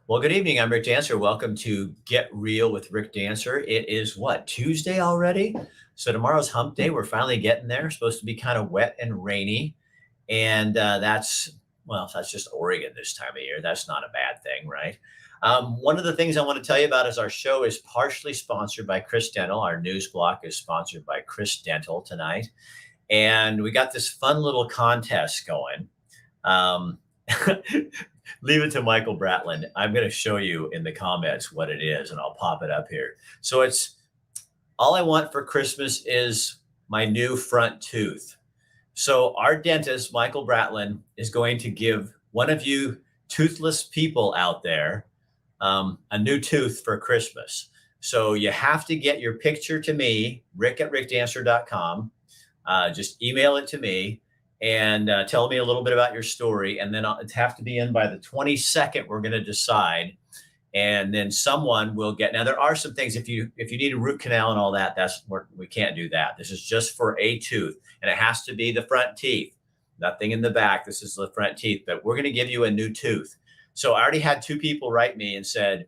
Well, good evening. I'm Rick Dancer. Welcome to Get Real with Rick Dancer. It is what, Tuesday already? So tomorrow's hump day. We're finally getting there. Supposed to be kind of wet and rainy. And that's just Oregon this time of year. That's not a bad thing, right? One of the things I want to tell you about is our show is partially sponsored by Chris Dental. Our news block is sponsored by Chris Dental tonight. And we got this fun little contest going. Leave it to Michael Bratland. I'm going to show you in the comments what it is, and I'll pop it up here. So it's all I want for Christmas is my new front tooth. So our dentist, Michael Bratland, is going to give one of you toothless people out there a new tooth for Christmas. So you have to get your picture to me, rick@rickdancer.com. Just email it to me. And tell me a little bit about your story. And then it'll have to be in by the 22nd. We're going to decide. And then someone will get, now there are some things, if you need a root canal and all that, we can't do that. This is just for a tooth, and it has to be the front teeth, nothing in the back. This is the front teeth, but we're going to give you a new tooth. So I already had 2 people write me and said,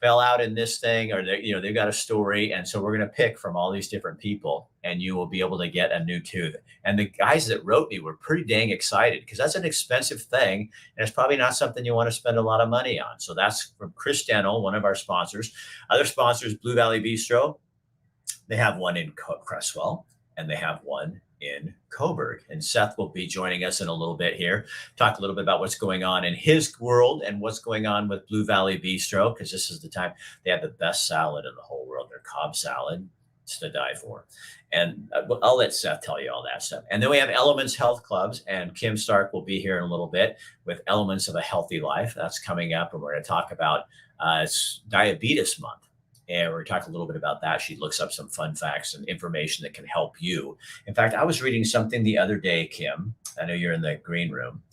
fell out in this thing, or they've got a story. And so we're going to pick from all these different people, and you will be able to get a new tooth. And the guys that wrote me were pretty dang excited, because that's an expensive thing. And it's probably not something you want to spend a lot of money on. So that's from Chris Dental, one of our sponsors. Other sponsors, Blue Valley Bistro. They have one in Cresswell, and they have one in Coburg. And Seth will be joining us in a little bit here, talk a little bit about what's going on in his world and what's going on with Blue Valley Bistro, because this is the time they have the best salad in the whole world. Their Cobb salad, it's to die for. And I'll let Seth tell you all that stuff. And then we have Elements Health Clubs, and Kim Stark will be here in a little bit with Elements of a Healthy Life. That's coming up, and we're going to talk about it's Diabetes Month. And we're talking a little bit about that. She looks up some fun facts and information that can help you. In fact, I was reading something the other day, Kim. I know you're in the green room.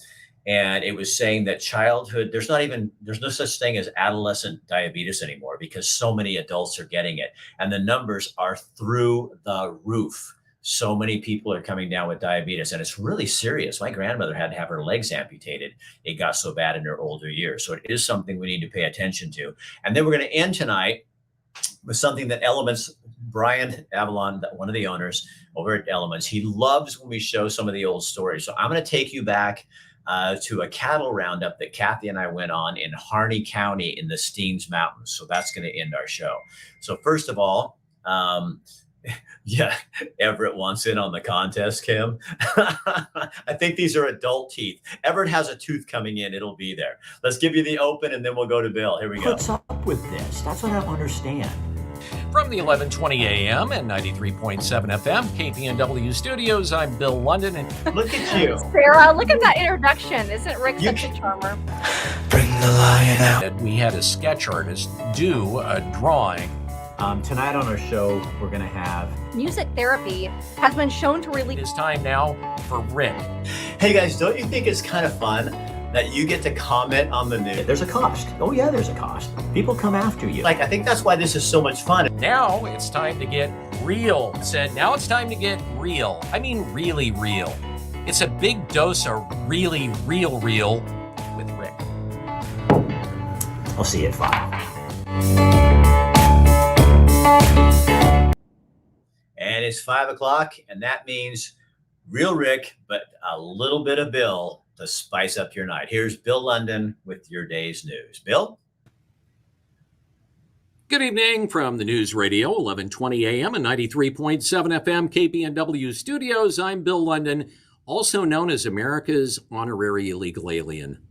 And it was saying that childhood, there's no such thing as adolescent diabetes anymore, because so many adults are getting it. And the numbers are through the roof. So many people are coming down with diabetes, and it's really serious. My grandmother had to have her legs amputated. It got so bad in her older years. So it is something we need to pay attention to. And then we're going to end tonight with something that Elements, Brian Avalon, one of the owners over at Elements, he loves when we show some of the old stories. So I'm going to take you back to a cattle roundup that Kathy and I went on in Harney County in the Steen Mountain. So that's going to end our show. So first of all, yeah, Everett wants in on the contest, Kim. I think these are adult teeth. Everett has a tooth coming in. It'll be there. Let's give you the open, and then we'll go to Bill. Here we go. What's up with this? That's what I don't understand. From the 1120 AM and 93.7 FM KPNW studios, I'm Bill Lundun. And look at you. Sarah, look at that introduction. Isn't Rick such a charmer? Bring the lion out. We had a sketch artist do a drawing. Tonight on our show, we're going to have music therapy has been shown to relieve. It's time now for Rick. Hey guys, don't you think it's kind of fun that you get to comment on the news? There's a cost. Oh yeah, there's a cost. People come after you. I think that's why this is so much fun. Now it's time to get real. Now it's time to get real. I mean really real. It's a big dose of really real with Rick. I'll see you at 5. And it's 5 o'clock, and that means real Rick, but a little bit of Bill to spice up your night. Here's Bill Lundun with your day's news. Bill? Good evening from the News Radio, 1120 AM and 93.7 FM KPNW studios. I'm Bill Lundun, also known as America's honorary illegal alien.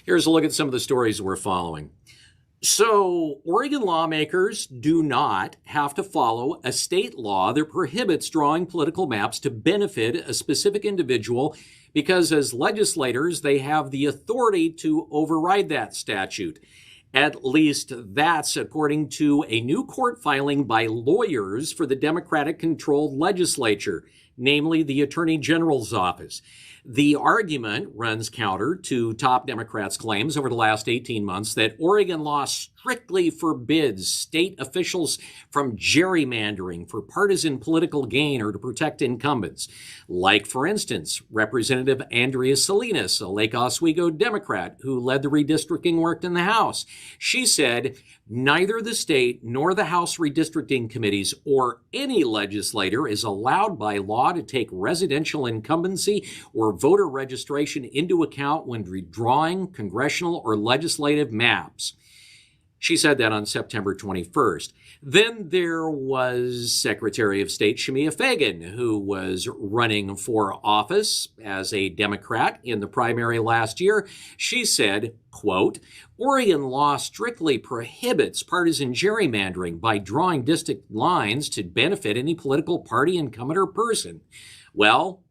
Here's a look at some of the stories we're following. So, Oregon lawmakers do not have to follow a state law that prohibits drawing political maps to benefit a specific individual, because as legislators, they have the authority to override that statute. At least that's according to a new court filing by lawyers for the Democratic-controlled legislature, namely the Attorney General's office. The argument runs counter to top Democrats' claims over the last 18 months that Oregon law strictly forbids state officials from gerrymandering for partisan political gain or to protect incumbents. Like, for instance, Representative Andrea Salinas, a Lake Oswego Democrat who led the redistricting work in the House. She said, neither the state nor the House redistricting committees or any legislator is allowed by law to take residential incumbency or voter registration into account when redrawing congressional or legislative maps. She said that on September 21st. Then there was Secretary of State Shemia Fagan, who was running for office as a Democrat in the primary last year. She said, quote, Oregon law strictly prohibits partisan gerrymandering by drawing district lines to benefit any political party, incumbent, or person. Well,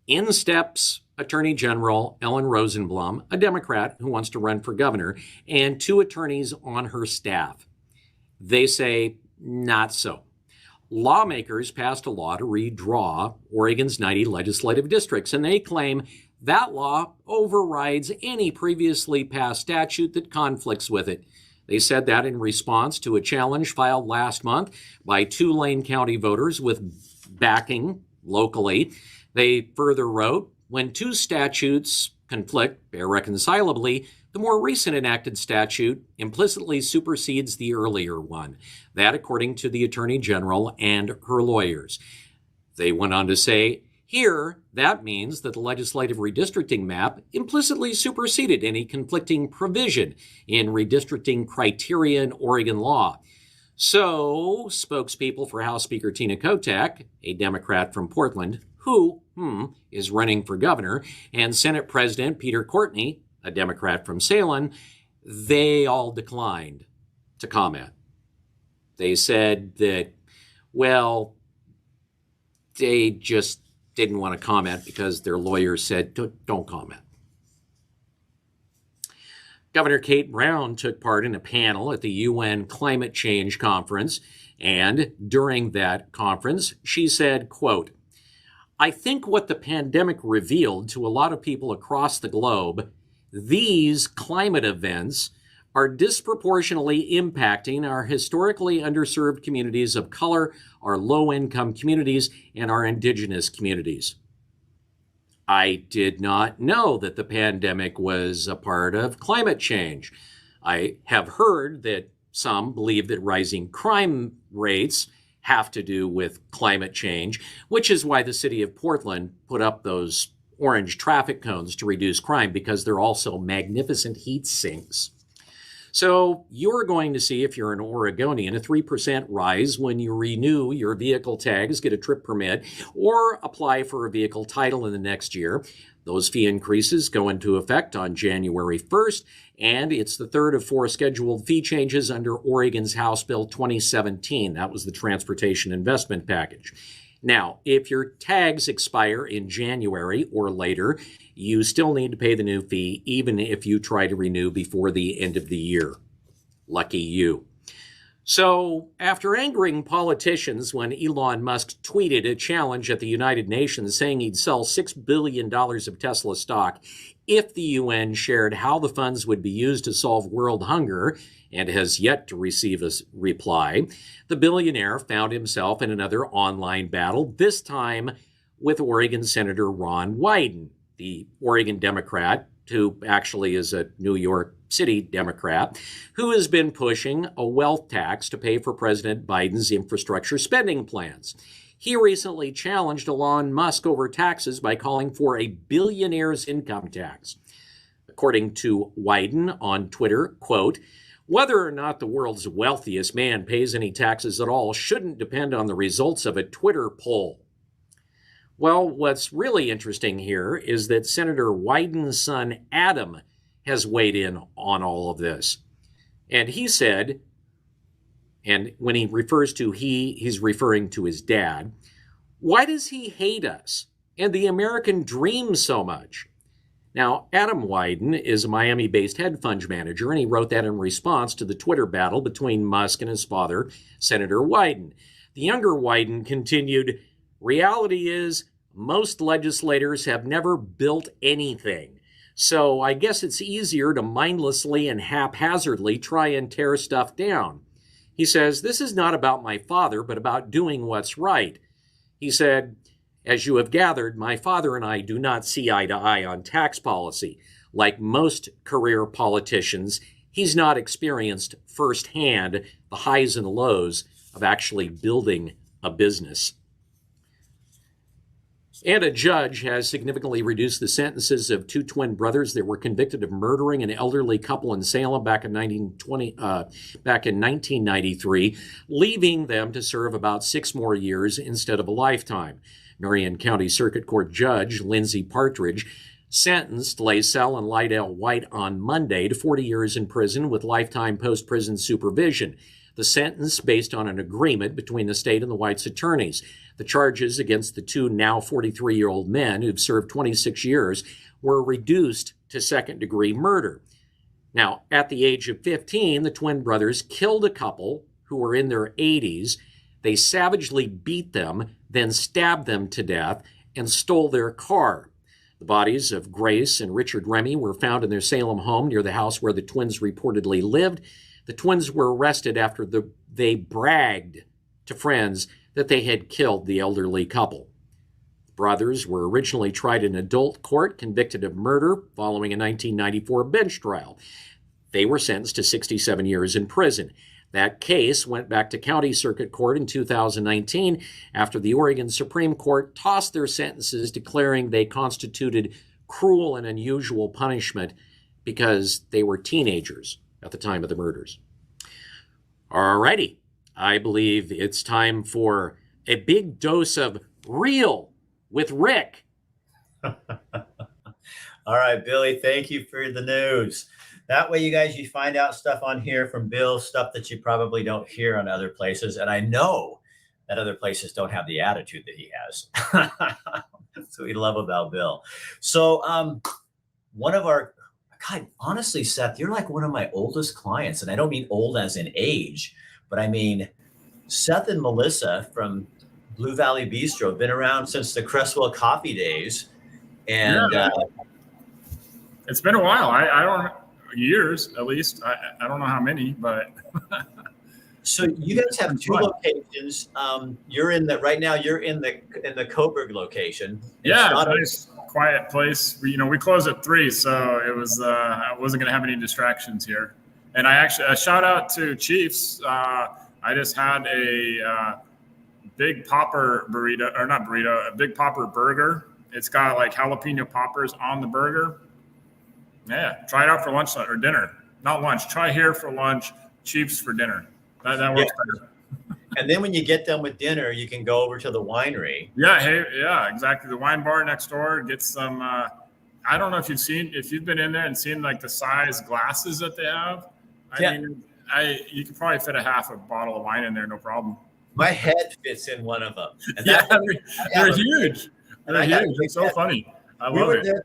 in steps Attorney General Ellen Rosenblum, a Democrat who wants to run for governor, and 2 attorneys on her staff. They say not so. Lawmakers passed a law to redraw Oregon's 90 legislative districts, and they claim that law overrides any previously passed statute that conflicts with it. They said that in response to a challenge filed last month by 2 Lane County voters with backing locally. They further wrote, when 2 statutes conflict irreconcilably, the more recent enacted statute implicitly supersedes the earlier one. That, according to the Attorney General and her lawyers. They went on to say, here, that means that the legislative redistricting map implicitly superseded any conflicting provision in redistricting criteria in Oregon law. So, spokespeople for House Speaker Tina Kotek, a Democrat from Portland, who is running for governor, and Senate President Peter Courtney, a Democrat from Salem, they all declined to comment. They said that, well, they just didn't want to comment because their lawyers said, don't comment. Governor Kate Brown took part in a panel at the UN Climate Change Conference, and during that conference, she said, quote, I think what the pandemic revealed to a lot of people across the globe, these climate events are disproportionately impacting our historically underserved communities of color, our low-income communities, and our indigenous communities. I did not know that the pandemic was a part of climate change. I have heard that some believe that rising crime rates have to do with climate change, which is why the city of Portland put up those orange traffic cones to reduce crime, because they're also magnificent heat sinks. So you're going to see, if you're an Oregonian, a 3% rise when you renew your vehicle tags, get a trip permit, or apply for a vehicle title in the next year. Those fee increases go into effect on January 1st, and it's the 3rd of 4 scheduled fee changes under Oregon's House Bill 2017. That was the Transportation Investment Package. Now, if your tags expire in January or later, you still need to pay the new fee, even if you try to renew before the end of the year. Lucky you. So, after angering politicians when Elon Musk tweeted a challenge at the United Nations saying he'd sell $6 billion of Tesla stock if the UN shared how the funds would be used to solve world hunger, and has yet to receive a reply, the billionaire found himself in another online battle, this time with Oregon Senator Ron Wyden, the Oregon Democrat, who actually is a New York City Democrat, who has been pushing a wealth tax to pay for President Biden's infrastructure spending plans. He recently challenged Elon Musk over taxes by calling for a billionaire's income tax. According to Wyden on Twitter, quote, whether or not the world's wealthiest man pays any taxes at all shouldn't depend on the results of a Twitter poll. Well, what's really interesting here is that Senator Wyden's son, Adam, has weighed in on all of this. And he said, and when he refers to he's referring to his dad, why does he hate us and the American dream so much? Now, Adam Wyden is a Miami-based hedge fund manager, and he wrote that in response to the Twitter battle between Musk and his father, Senator Wyden. The younger Wyden continued, reality is, Most legislators have never built anything. So I guess it's easier to mindlessly and haphazardly try and tear stuff down. He says, this is not about my father, but about doing what's right. He said, as you have gathered, my father and I do not see eye to eye on tax policy. Like most career politicians, he's not experienced firsthand the highs and lows of actually building a business. And a judge has significantly reduced the sentences of two twin brothers that were convicted of murdering an elderly couple in Salem back in 1993, leaving them to serve about 6 more years instead of a lifetime. Marion County Circuit Court Judge Lindsay Partridge sentenced Laisell and Lydell White on Monday to 40 years in prison with lifetime post-prison supervision. The sentence based on an agreement between the state and the Whites' attorneys. The charges against the two now 43-year-old men who've served 26 years were reduced to second-degree murder. Now, at the age of 15, the twin brothers killed a couple who were in their 80s. They savagely beat them, then stabbed them to death, and stole their car. The bodies of Grace and Richard Remy were found in their Salem home near the house where the twins reportedly lived. The twins were arrested after they bragged to friends that they had killed the elderly couple. The brothers were originally tried in adult court, convicted of murder following a 1994 bench trial. They were sentenced to 67 years in prison. That case went back to County Circuit Court in 2019 after the Oregon Supreme Court tossed their sentences, declaring they constituted cruel and unusual punishment because they were teenagers at the time of the murders. All righty. I believe it's time for a big dose of Real with Rick. All right, Billy, thank you for the news. That way, you guys, you find out stuff on here from Bill, stuff that you probably don't hear on other places. And I know that other places don't have the attitude that he has. That's what we love about Bill. So one of our, God, honestly, Seth, you're like one of my oldest clients. And I don't mean old as in age, but I mean, Seth and Melissa from Blue Valley Bistro have been around since the Cresswell coffee days. And it's been a while. I don't know, years at least. I don't know how many, but. So you guys have two locations. You're in the right now. You're in the Coburg location. Yeah, nice, quiet place. We close at 3, so it was. I wasn't going to have any distractions here. And I actually a shout out to Chiefs. I just had a big popper burrito, or not burrito, a big popper burger. It's got like jalapeno poppers on the burger. Yeah, try it out for lunch or dinner. Not lunch. Try here for lunch, Chiefs for dinner. That works better. And then when you get done with dinner, you can go over to the winery. Yeah, exactly. The wine bar next door. Get some. I don't know if you've been in there and seen like the size glasses that they have. I mean, you could probably fit a half a bottle of wine in there, no problem. My head fits in one of them. And they're huge. They're huge. It's so funny. We were there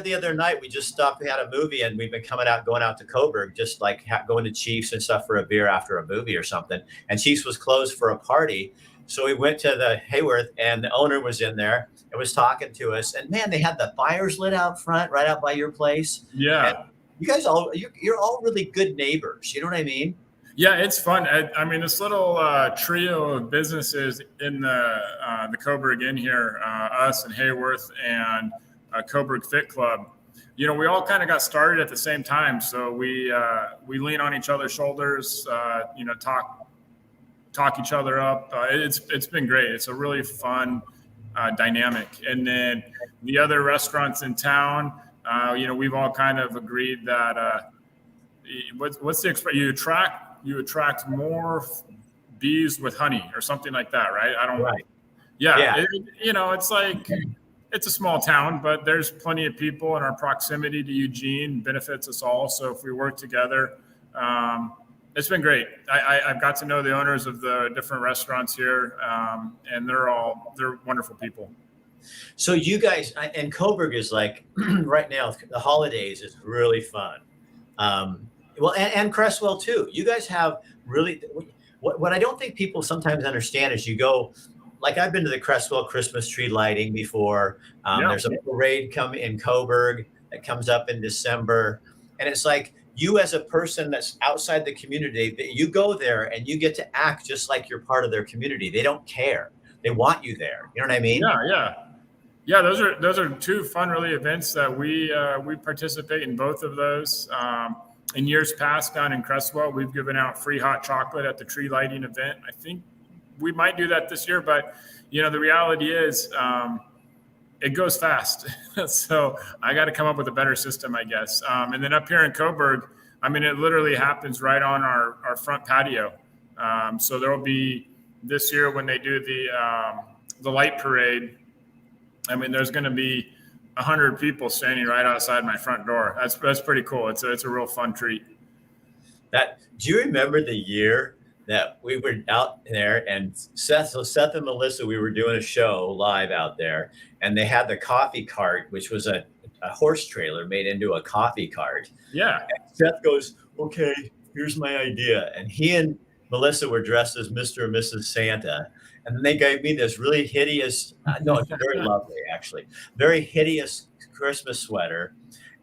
the other night. We just stopped. We had a movie, and we've been going out to Coburg, just like going to Chiefs and stuff for a beer after a movie or something. And Chiefs was closed for a party, so we went to the Hayworth, and the owner was in there and was talking to us. And man, they had the fires lit out front, right out by your place. Yeah, and you guys you're all really good neighbors. You know what I mean? Yeah, it's fun. I mean, this little trio of businesses in the Coburg Inn here, us and Hayworth and Coburg Fit Club, we all kind of got started at the same time. So we lean on each other's shoulders, talk each other up. It's been great. It's a really fun dynamic. And then the other restaurants in town, we've all kind of agreed that what's the expression? You attract more bees with honey or something like that, right? I don't know. Right. Yeah. It's like, it's a small town, but there's plenty of people, and our proximity to Eugene benefits us all. So if we work together, it's been great. I've got to know the owners of the different restaurants here, and they're wonderful people. So you guys, and Coburg is like right now, the holidays is really fun. Well, and Cresswell too. You guys have really what I don't think people sometimes understand is you go like I've been to the Crestwell Christmas tree lighting before. Yeah. There's a parade come in Coburg that comes up in December. And it's like you as a person that's outside the community, that you go there and you get to act just like you're part of their community. They don't care. They want you there. You know what I mean? Yeah. Those are two fun, really events that we participate in both of those. In years past down in Crestwell, we've given out free hot chocolate at the tree lighting event. I think we might do that this year, but the reality is it goes fast. So I got to come up with a better system, I guess. And then up here in Coburg, I mean, it literally happens right on our front patio. So there'll be this year when they do the light parade. I mean, there's going to be 100 people standing right outside my front door. That's pretty cool. It's a real fun treat. Do you remember the year that we were out there and Seth and Melissa, we were doing a show live out there, and they had the coffee cart, which was a horse trailer made into a coffee cart. Yeah. And Seth goes, okay, here's my idea. And he and Melissa were dressed as Mr. and Mrs. Santa. And then they gave me this really hideous, no, it's very lovely, actually, very hideous Christmas sweater.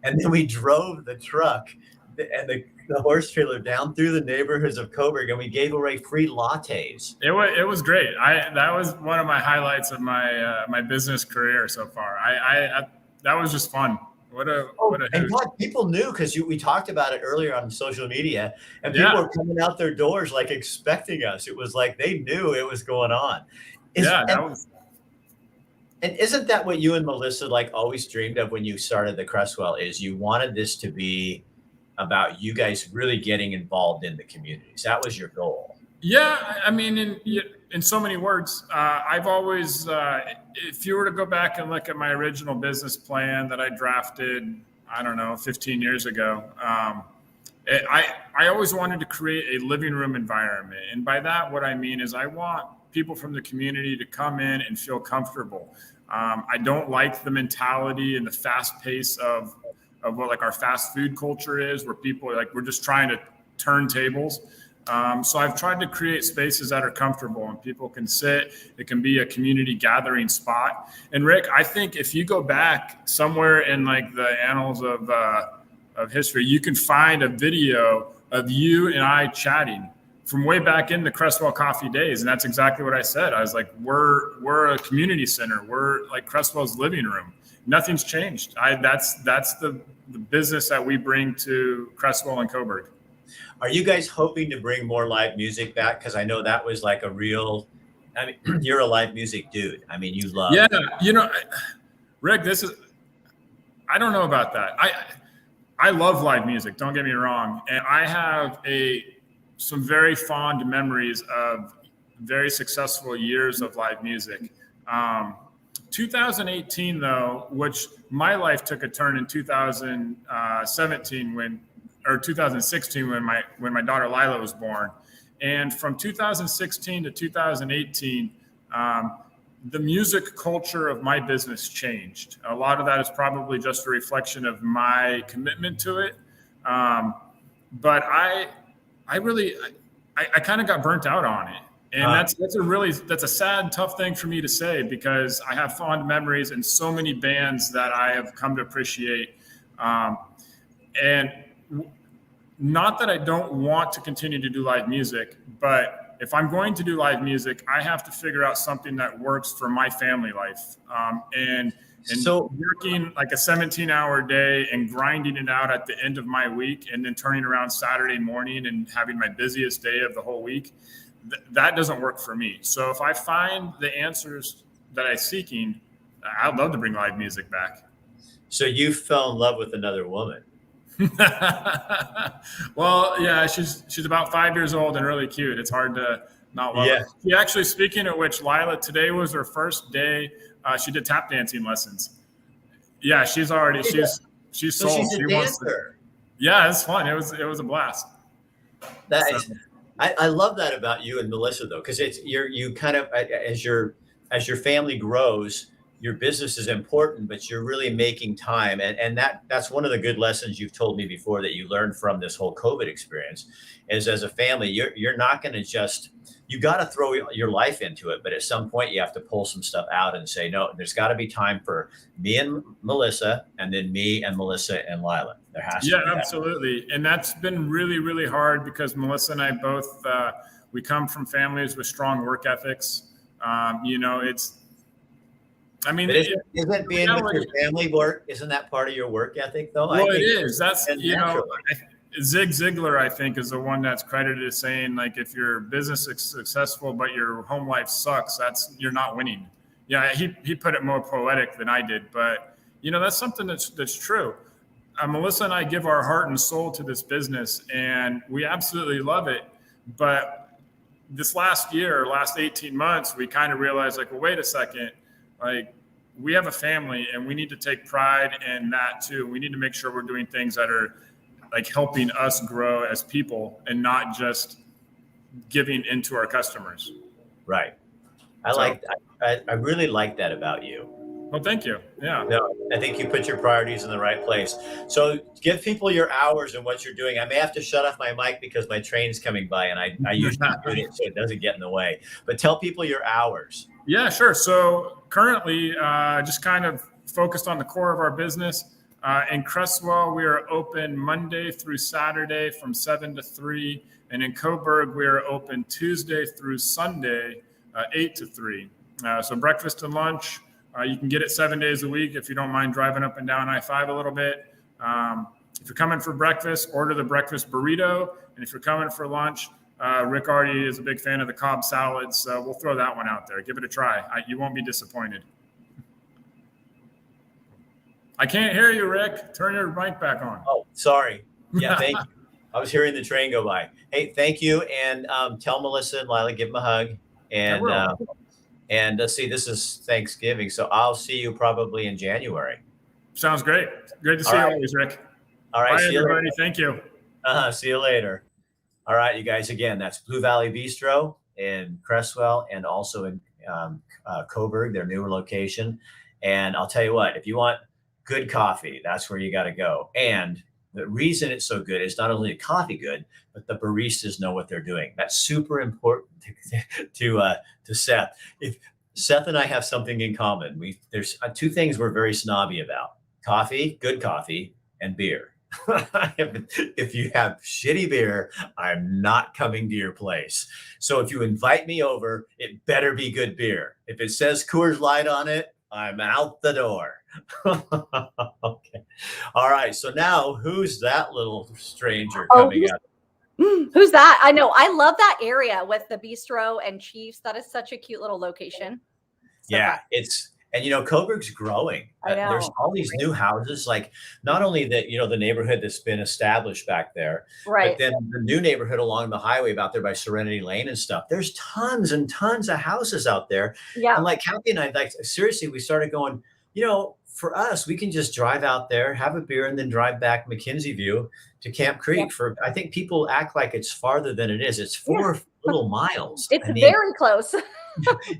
And then we drove the truck and the horse trailer down through the neighborhoods of Coburg, and we gave away free lattes. It was great. That was one of my highlights of my business career so far. That was just fun. And God, people knew, because we talked about it earlier on social media, and people were coming out their doors like expecting us. It was like they knew it was going on. And isn't that what you and Melissa like always dreamed of when you started the Crestwell? Is you wanted this to be about you guys really getting involved in the communities? That was your goal. Yeah, I mean, in so many words, I've always, if you were to go back and look at my original business plan that I drafted, I don't know, 15 years ago, I always wanted to create a living room environment. And by that, what I mean is I want people from the community to come in and feel comfortable. I don't like the mentality and the fast pace of what like our fast food culture is, where people we're just trying to turn tables. So I've tried to create spaces that are comfortable and people can sit. It can be a community gathering spot. And Rick, I think if you go back somewhere in like the annals of history, you can find a video of you and I chatting from way back in the Crestwell Coffee days. And that's exactly what I said. I was like, we're a community center. We're like Crestwell's living room. Nothing's changed. That's the business that we bring to Crestwell and Coburg. Are you guys hoping to bring more live music back? Because I know that was like you're a live music dude. I mean, you love. Yeah, Rick, I don't know about that. I love live music. Don't get me wrong. And I have some very fond memories of very successful years of live music. 2018, though, which my life took a turn in 2016 when my daughter Lila was born. And from 2016 to 2018, the music culture of my business changed. A lot of that is probably just a reflection of my commitment to it. But I kind of got burnt out on it. And that's a sad, tough thing for me to say, because I have fond memories and so many bands that I have come to appreciate. And not that I don't want to continue to do live music, but if I'm going to do live music, I have to figure out something that works for my family life. And so working like a 17-hour day and grinding it out at the end of my week and then turning around Saturday morning and having my busiest day of the whole week, that doesn't work for me. So if I find the answers that I'm seeking, I'd love to bring live music back. So you fell in love with another woman. Well, yeah, she's about 5 years old and really cute. It's hard to not love her. She actually, speaking of which, Lila, today was her first day. She did tap dancing lessons. Yeah, she's sold. She's a dancer. Yeah, it's fun. It was a blast. I love that about you and Melissa, though, because it's you kind of as your family grows, your business is important, but you're really making time. And that's one of the good lessons you've told me before that you learned from this whole COVID experience is as a family, you're not going to just, you got to throw your life into it. But at some point you have to pull some stuff out and say, no, there's got to be time for me and Melissa, and then me and Melissa and Lila. There has to be that. Absolutely. And that's been really, really hard because Melissa and I both, we come from families with strong work ethics. Isn't being with your family work? Isn't that part of your work ethic, though? Well, it is. That's Zig Ziglar, I think, is the one that's credited as saying, like, if your business is successful but your home life sucks, you're not winning. Yeah, he put it more poetic than I did, but that's something that's true. Melissa and I give our heart and soul to this business, and we absolutely love it. But this last 18 months, we kind of realized, like, well, wait a second. Like, we have a family and we need to take pride in that too. We need to make sure we're doing things that are like helping us grow as people and not just giving into our customers. Right. I really like that about you. Well, thank you. Yeah. No, I think you put your priorities in the right place. So give people your hours and what you're doing. I may have to shut off my mic because my train's coming by and I usually do it so it doesn't get in the way. But tell people your hours. Yeah, sure. So currently, just kind of focused on the core of our business. In Cresswell, we are open Monday through Saturday from 7 to 3. And in Coburg, we are open Tuesday through Sunday, 8 to 3. So breakfast and lunch, you can get it 7 days a week if you don't mind driving up and down I-5 a little bit. If you're coming for breakfast, order the breakfast burrito. And if you're coming for lunch, Rick already is a big fan of the Cobb salads, so we'll throw that one out there. Give it a try. You won't be disappointed. I can't hear you, Rick. Turn your mic back on. Oh, sorry. Yeah, thank you. I was hearing the train go by. Hey, thank you. And tell Melissa and Lila, give them a hug. And let's see, this is Thanksgiving, so I'll see you probably in January. Sounds great. Great to see you always, Rick. All right. Bye, everybody. Thank you. See you later. All right, you guys, again, that's Blue Valley Bistro in Cresswell and also in Coburg, their newer location. And I'll tell you what, if you want good coffee, that's where you got to go. And the reason it's so good is not only the coffee good, but the baristas know what they're doing. That's super important to Seth. If Seth and I have something in common, there's two things we're very snobby about: coffee, good coffee, and beer. If you have shitty beer, I'm not coming to your place. So if you invite me over, it better be good beer. If it says Coors Light on it, I'm out the door. Okay. All right. So now who's that little stranger coming out? Who's that? I know. I love that area with the bistro and Chiefs. That is such a cute little location. Yeah, Coburg's growing. I know. There's all these new houses, like not only that, the neighborhood that's been established back there, right, but then the new neighborhood along the highway out there by Serenity Lane and stuff. There's tons and tons of houses out there. Yeah. And like Kathy and I, seriously, we started going, for us, we can just drive out there, have a beer, and then drive back McKenzie View to Camp Creek I think people act like it's farther than it is. It's 4 little miles. It's very close.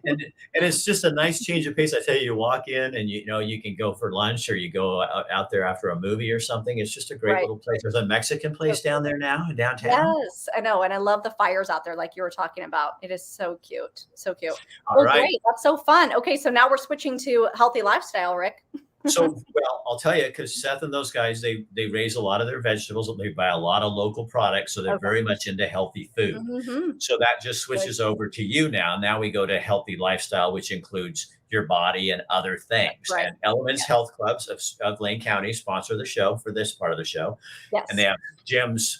and it's just a nice change of pace. I tell you, you walk in and you can go for lunch or you go out there after a movie or something. It's just a great little place. There's a Mexican place down there now in downtown. Yes, I know. And I love the fires out there like you were talking about. It is so cute. So cute. All right. Great. That's so fun. Okay, so now we're switching to healthy lifestyle, Rick. So, well, I'll tell you, because Seth and those guys, they raise a lot of their vegetables. They buy a lot of local products. So they're very much into healthy food. Mm-hmm. So that just switches over to you now. Now we go to healthy lifestyle, which includes your body and other things. Right. And Elements Health Clubs of Lane County sponsor the show for this part of the show. Yes. And they have gyms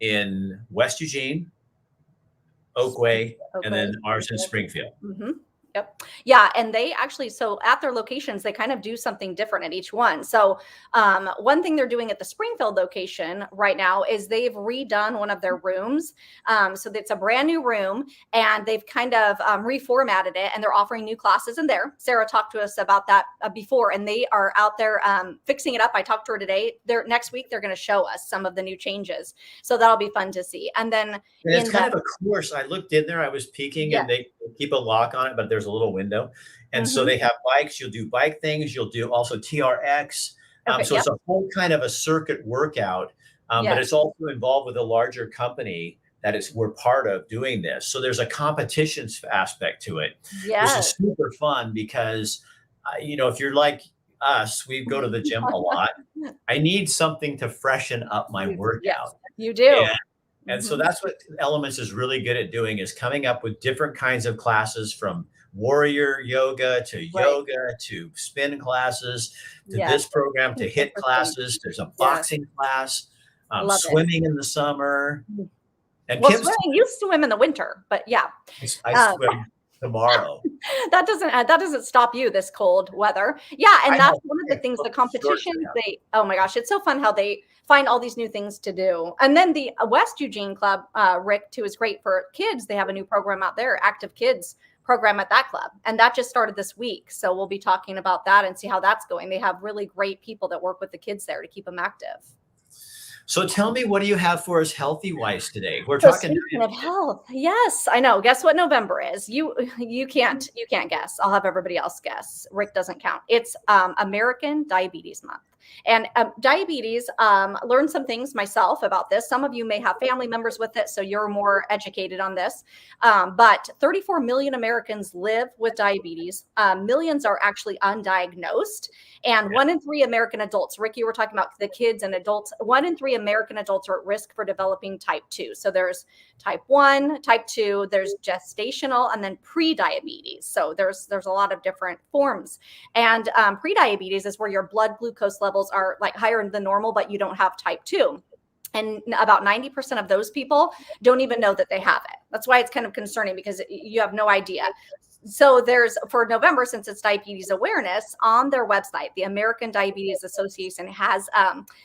in West Eugene, Oakway, and then ours in Springfield. Mm-hmm. Yep. Yeah. And they actually, so at their locations, they kind of do something different at each one. So one thing they're doing at the Springfield location right now is they've redone one of their rooms. So it's a brand new room and they've kind of reformatted it and they're offering new classes in there. Sarah talked to us about that before and they are out there fixing it up. I talked to her today. Next week, they're going to show us some of the new changes. So that'll be fun to see. And then it's kind of a course. I looked in there, I was peeking and they keep a lock on it, but there's there's a little window. And so they have bikes. You'll do bike things. You'll do also TRX. Okay, So it's a whole kind of a circuit workout, but it's also involved with a larger company that we're part of doing this. So there's a competition aspect to it, which is super fun because, if you're like us, we go to the gym a lot. I need something to freshen up my workout. Yes, you do. And so that's what Elements is really good at doing, is coming up with different kinds of classes, from warrior yoga to yoga to spin classes to this program to HIIT classes. There's a boxing class, swimming in the summer. And well, swimming, you swim in the winter, but I swim tomorrow. that doesn't stop you this cold weather. Yeah, and that's one of the things. The competition, oh my gosh, it's so fun how they find all these new things to do. And then the West Eugene Club, Rick, too, is great for kids. They have a new program out there, Active Kids program at that club, and that just started this week. So we'll be talking about that and see how that's going. They have really great people that work with the kids there to keep them active. So tell me, what do you have for us healthy-wise today? We're talking speaking of health. Yes, I know. Guess what November is? You can't guess. I'll have everybody else guess. Rick doesn't count. It's American Diabetes Month. And diabetes, learned some things myself about this. Some of you may have family members with it, so you're more educated on this. But 34 million Americans live with diabetes. Millions are actually undiagnosed. And 1 in 3 American adults, Rick, you were talking about the kids and adults, 1 in 3 American adults are at risk for developing type 2. So there's type 1, type 2, there's gestational, and then pre-diabetes. So there's a lot of different forms. And pre-diabetes is where your blood glucose levels are like higher than normal, but you don't have type 2. And about 90% of those people don't even know that they have it. That's why it's kind of concerning, because you have no idea. So there's, for November, since it's diabetes awareness, on their website, the American Diabetes Association has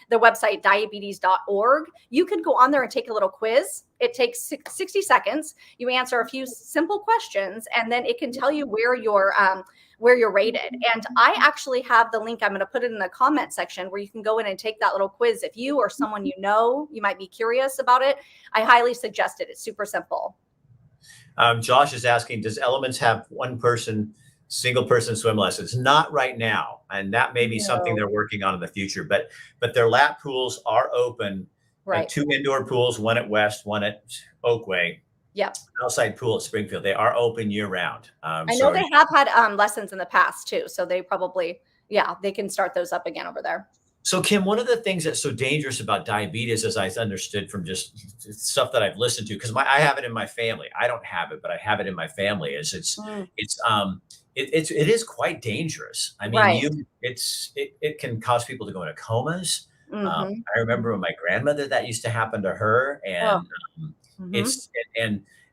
the website diabetes.org. You can go on there and take a little quiz. It takes 60 seconds. You answer a few simple questions, and then it can tell you where you're rated. And I actually have the link. I'm going to put it in the comment section where you can go in and take that little quiz. If you or someone you might be curious about it, I highly suggest it. It's super simple. Josh is asking, does Elements have single person swim lessons? Not right now. And that may be something they're working on in the future, but their lap pools are open. Right. 2 indoor pools, one at West, one at Oakway. Yep. Outside pool at Springfield. They are open year round. I know they have had lessons in the past too. So they probably, they can start those up again over there. So Kim, one of the things that's so dangerous about diabetes, as I understood from just stuff that I've listened to, because I have it in my family. I don't have it, but I have it in my family. It is quite dangerous. I mean, it can cause people to go into comas. I remember when my grandmother, that used to happen to her, and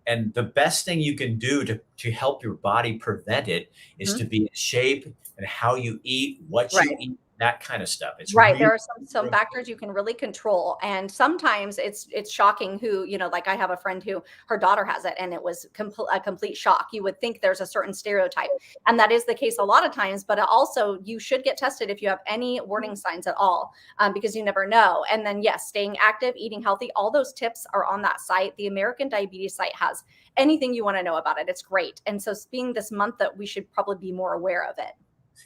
and the best thing you can do to help your body prevent it is to be in shape, and how you eat, what you eat. That kind of stuff. It's right. There are some factors you can really control. And sometimes it's shocking who, like I have a friend who her daughter has it, and it was a complete shock. You would think there's a certain stereotype, and that is the case a lot of times, but also you should get tested if you have any warning signs at all, because you never know. And then staying active, eating healthy, all those tips are on that site. The American Diabetes site has anything you want to know about it. It's great. And so being this month, that we should probably be more aware of it.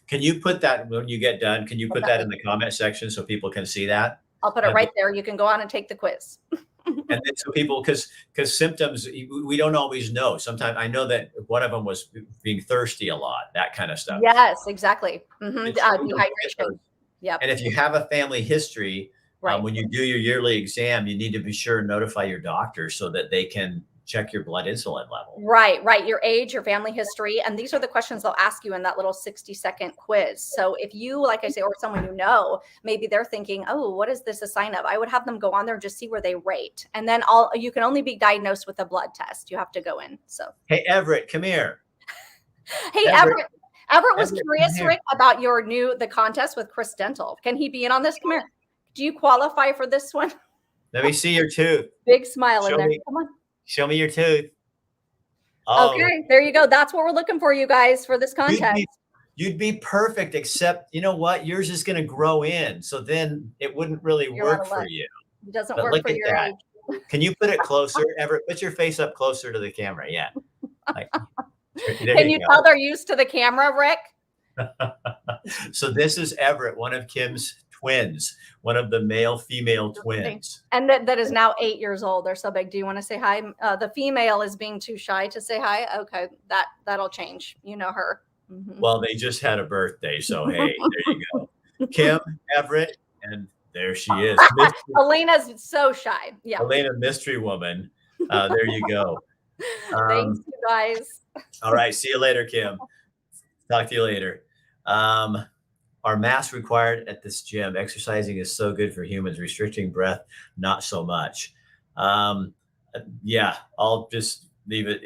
Can you put that, when you get done, can you put that in the comment section so people can see that? I'll put it right there. You can go on and take the quiz. And then so people, because symptoms, we don't always know. Sometimes I know that one of them was being thirsty a lot, that kind of stuff. Yes, exactly. Dehydration. Yep. And if you have a family history, when you do your yearly exam, you need to be sure and notify your doctor so that they can check your blood insulin level. Right. Your age, your family history. And these are the questions they'll ask you in that little 60-second quiz. So if you, like I say, or someone maybe they're thinking, oh, what is this a sign of? I would have them go on there and just see where they rate. And then you can only be diagnosed with a blood test. You have to go in. So, hey, Everett, come here. Hey, Everett was curious, Rick, about the contest with Chris Dental. Can he be in on this? Come here. Do you qualify for this one? Let me see your tooth. Big smile in there. Come on. Show me your tooth. Oh. Okay, there you go. That's what we're looking for, you guys, for this contest. You'd be perfect, except you know what? Yours is going to grow in, so then it wouldn't really work for you. It doesn't work for your age. Can you put it closer, Everett? Put your face up closer to the camera. Yeah. There Can you go. tell they're used to the camera, Rick? So this is Everett, one of Kim's twins, one of the male-female twins. And that is now 8 years old. They're so big. Do you want to say hi? The female is being too shy to say hi. Okay, that'll change. You know her. Mhm. Well, they just had a birthday, so hey, there you go. Kim, Everett, and there she is. Elena's so shy. Yeah. Elena, mystery woman. There you go. Thanks, you guys. All right. See you later, Kim. Talk to you later. Are masks required at this gym? Exercising is so good for humans. Restricting breath, not so much. Yeah, I'll just leave it.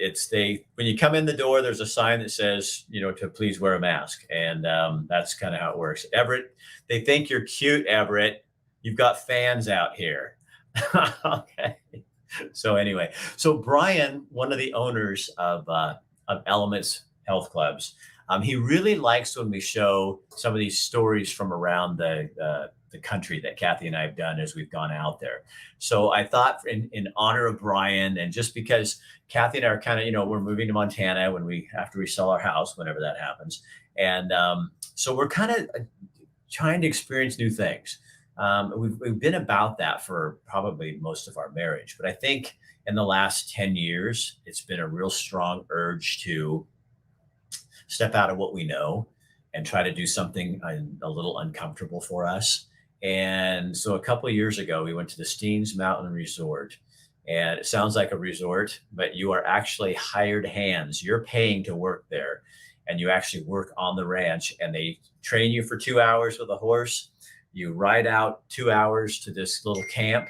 When you come in the door, there's a sign that says, to please wear a mask. And that's kind of how it works. Everett, they think you're cute, Everett. You've got fans out here. Okay. So anyway, Brian, one of the owners of Elements Health Clubs, he really likes when we show some of these stories from around the country that Kathy and I have done as we've gone out there. So I thought in honor of Brian, and just because Kathy and I are kind of, we're moving to Montana after we sell our house, whenever that happens. And so we're kind of trying to experience new things. We've been about that for probably most of our marriage, but I think in the last 10 years, it's been a real strong urge to step out of what we know and try to do something a little uncomfortable for us. And so a couple of years ago, we went to the Steen Mountain Resort, and it sounds like a resort, but you are actually hired hands. You're paying to work there, and you actually work on the ranch, and they train you for 2 hours with a horse. You ride out 2 hours to this little camp,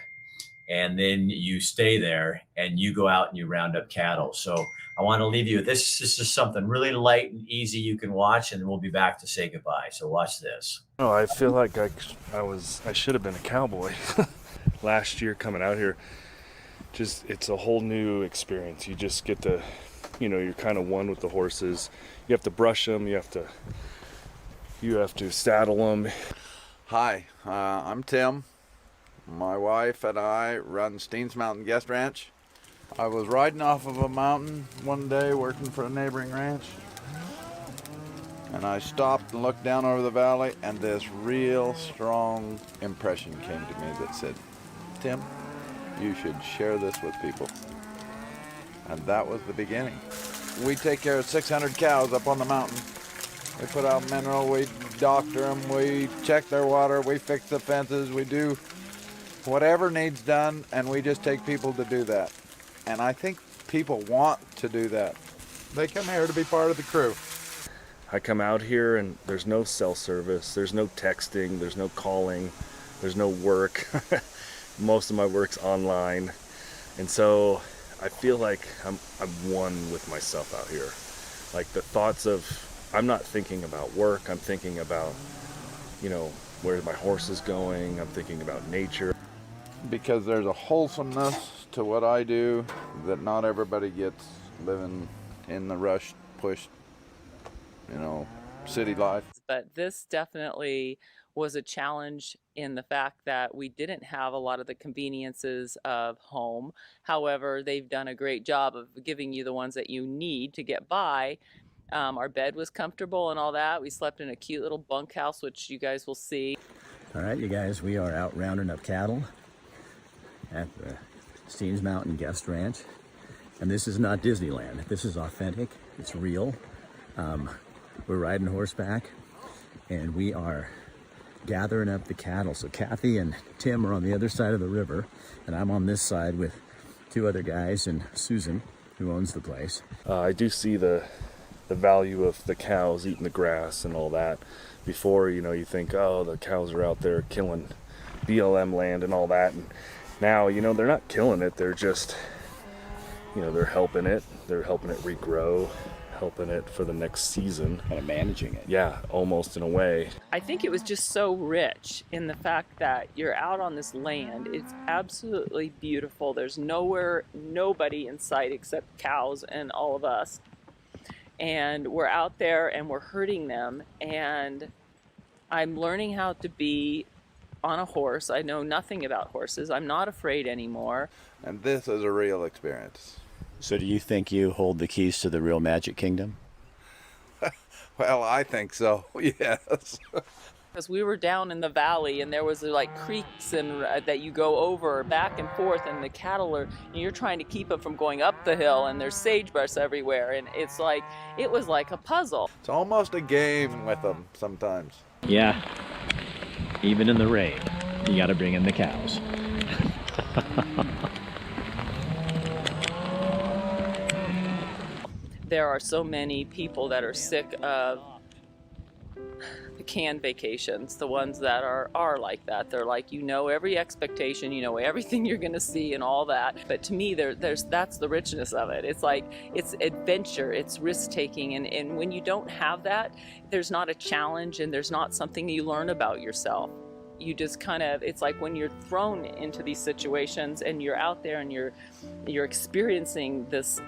and then you stay there and you go out and you round up cattle. So I want to leave you with this. This is something really light and easy you can watch, and we'll be back to say goodbye. So watch this. Oh, I feel like I should have been a cowboy last year coming out here. It's a whole new experience. You just get to, you're kind of one with the horses. You have to brush them. You have to saddle them. Hi, I'm Tim. My wife and I run Steen Mountain Guest Ranch. I was riding off of a mountain one day working for a neighboring ranch, and I stopped and looked down over the valley, and this real strong impression came to me that said, Tim, you should share this with people. And that was the beginning. We take care of 600 cows up on the mountain. We put out mineral, we doctor them, we check their water, we fix the fences, we do whatever needs done, and we just take people to do that. And I think people want to do that. They come here to be part of the crew. I come out here and there's no cell service, there's no texting, there's no calling, there's no work. Most of my work's online. And so I feel like I'm one with myself out here. Like the thoughts of, I'm not thinking about work, I'm thinking about, where my horse is going, I'm thinking about nature. Because there's a wholesomeness to what I do that not everybody gets living in the rush, push, city life. But this definitely was a challenge in the fact that we didn't have a lot of the conveniences of home. However, they've done a great job of giving you the ones that you need to get by. Our bed was comfortable and all that. We slept in a cute little bunkhouse, which you guys will see. All right, you guys, we are out rounding up cattle at the Steen Mountain Guest Ranch. And this is not Disneyland. This is authentic. It's real. We're riding horseback, and we are gathering up the cattle. So Kathy and Tim are on the other side of the river, and I'm on this side with two other guys and Susan, who owns the place. I do see the value of the cows eating the grass and all that. Before, you think, oh, the cows are out there killing BLM land and all that. And now, they're not killing it. They're just, they're helping it. They're helping it regrow, helping it for the next season. Kind of managing it. Yeah, almost in a way. I think it was just so rich in the fact that you're out on this land. It's absolutely beautiful. There's nobody in sight except cows and all of us. And we're out there and we're herding them. And I'm learning how to be on a horse. I know nothing about horses. I'm not afraid anymore. And this is a real experience. So do you think you hold the keys to the real Magic Kingdom? Well, I think so, yes. Because we were down in the valley and there was like creeks and that you go over back and forth, and the cattle are, and you're trying to keep them from going up the hill, and there's sagebrush everywhere, and it's like, it was like a puzzle. It's almost a game with them sometimes. Yeah. Even in the rain, you got to bring in the cows. There are so many people that are sick of the canned vacations, the ones that are like that. They're like, you know, every expectation, you know, everything you're going to see and all that. But to me, that's the richness of it. It's like, it's adventure, it's risk taking. And when you don't have that, there's not a challenge and there's not something you learn about yourself. You just kind of, it's like when you're thrown into these situations and you're out there and you're experiencing this,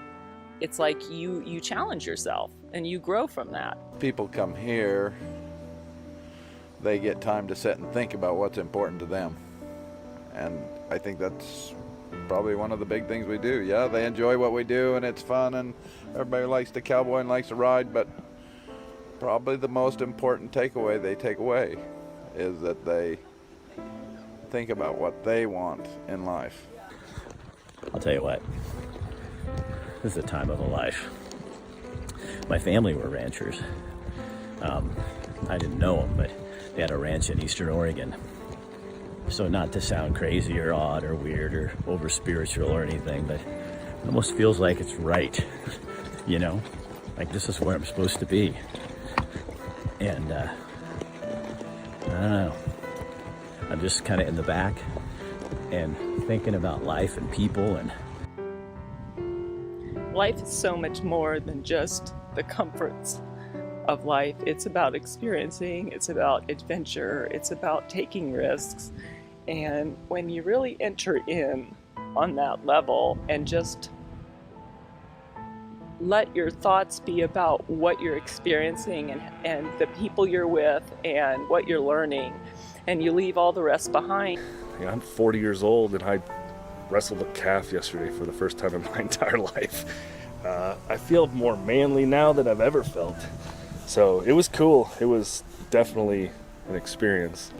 it's like you challenge yourself and you grow from that. People come here, they get time to sit and think about what's important to them. And I think that's probably one of the big things we do. Yeah, they enjoy what we do and it's fun and everybody likes to cowboy and likes to ride, but probably the most important takeaway they take away is that they think about what they want in life. I'll tell you what, this is a time of a life. My family were ranchers. I didn't know them, but they had a ranch in Eastern Oregon. So not to sound crazy or odd or weird or over spiritual or anything, but it almost feels like it's right, you know? Like this is where I'm supposed to be. And I don't know. I'm just kind of in the back and thinking about life and people. And life is so much more than just the comforts of life. It's about experiencing, it's about adventure, it's about taking risks. And when you really enter in on that level and just let your thoughts be about what you're experiencing and the people you're with and what you're learning, and you leave all the rest behind. Yeah, I'm 40 years old and I wrestled a calf yesterday for the first time in my entire life. I feel more manly now than I've ever felt. So it was cool. It was definitely an experience.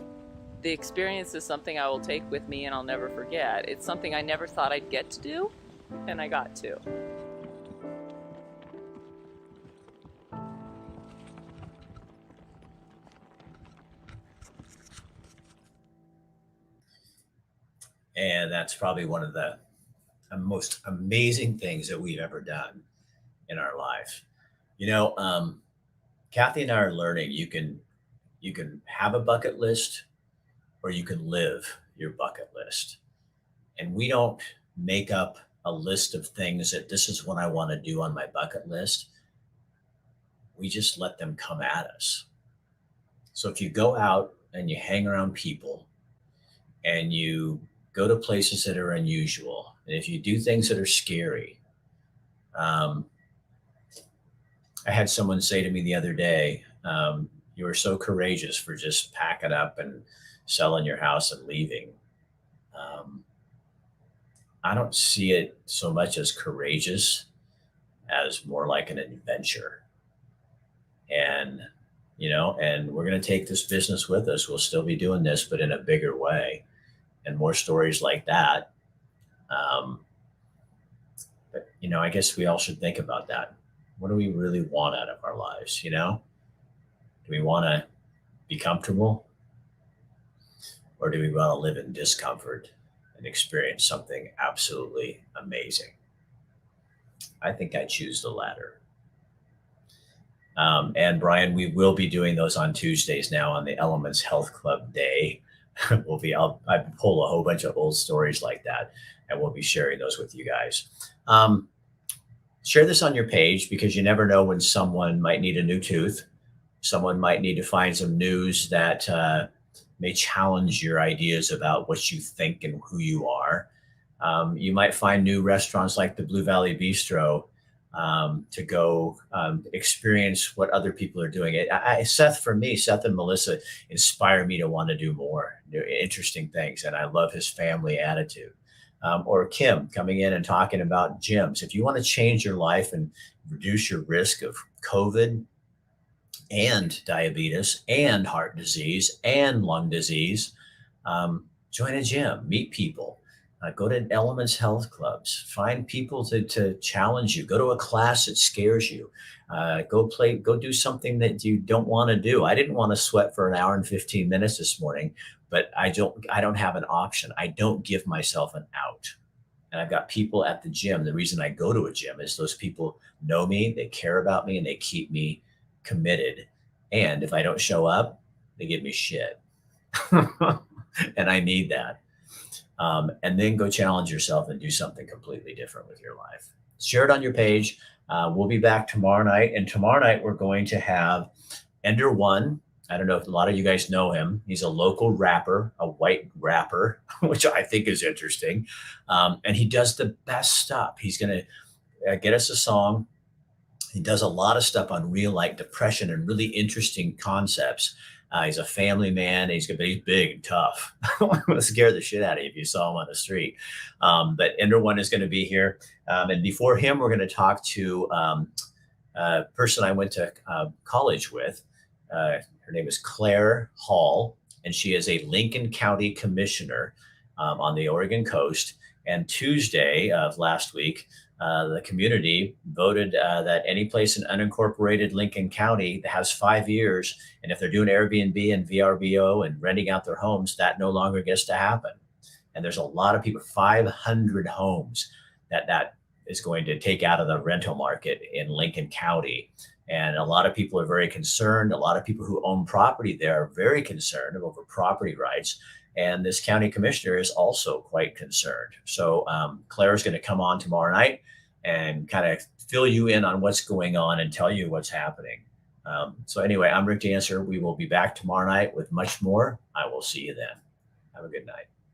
The experience is something I will take with me and I'll never forget. It's something I never thought I'd get to do, and I got to. And that's probably one of the most amazing things that we've ever done in our life. You know, Kathy and I are learning you can have a bucket list or you can live your bucket list. And we don't make up a list of things that this is what I want to do on my bucket list. We just let them come at us. So if you go out and you hang around people and you go to places that are unusual, and if you do things that are scary, I had someone say to me the other day, you were so courageous for just packing up and selling your house and leaving. I don't see it so much as courageous as more like an adventure. And, you know, and we're going to take this business with us. We'll still be doing this, but in a bigger way, and more stories like that. But, you know, I guess we all should think about that. What do we really want out of our lives? You know, do we want to be comfortable, or do we want to live in discomfort and experience something absolutely amazing? I think I choose the latter. And Brian, we will be doing those on Tuesdays now on the Elements Health Club Day. I pull a whole bunch of old stories like that, and we'll be sharing those with you guys. Share this on your page, because you never know when someone might need a new tooth. Someone might need to find some news that may challenge your ideas about what you think and who you are. You might find new restaurants like the Blue Valley Bistro to go experience what other people are doing. Seth and Melissa inspire me to want to do more interesting things. And I love his family attitude. or Kim coming in and talking about gyms. If you want to change your life and reduce your risk of COVID and diabetes and heart disease and lung disease, join a gym, meet people, go to Elements Health Clubs, find people to challenge you, go to a class that scares you, go do something that you don't want to do. I didn't want to sweat for an hour and 15 minutes this morning, but I don't have an option. I don't give myself an out. And I've got people at the gym. The reason I go to a gym is those people know me, they care about me, and they keep me committed. And if I don't show up, they give me shit. And I need that. And then go challenge yourself and do something completely different with your life. Share it on your page. We'll be back tomorrow night. And tomorrow night, we're going to have Ender One. I don't know if a lot of you guys know him. He's a local rapper, a white rapper, which I think is interesting. And he does the best stuff. He's going to get us a song. He does a lot of stuff on real life depression and really interesting concepts. He's a family man. He's big and tough. It'll scare the shit out of you if you saw him on the street. But Ender One is going to be here. And before him, we're going to talk to a person I went to college with. Her name is Claire Hall, and she is a Lincoln County commissioner on the Oregon coast. And Tuesday of last week, the community voted that any place in unincorporated Lincoln County that has 5 years, and if they're doing Airbnb and VRBO and renting out their homes, that no longer gets to happen. And there's a lot of people, 500 homes that is going to take out of the rental market in Lincoln County. And a lot of people are very concerned. A lot of people who own property there are very concerned over property rights. And this county commissioner is also quite concerned. So Claire is going to come on tomorrow night and kind of fill you in on what's going on and tell you what's happening. So anyway, I'm Rick Dancer. We will be back tomorrow night with much more. I will see you then. Have a good night.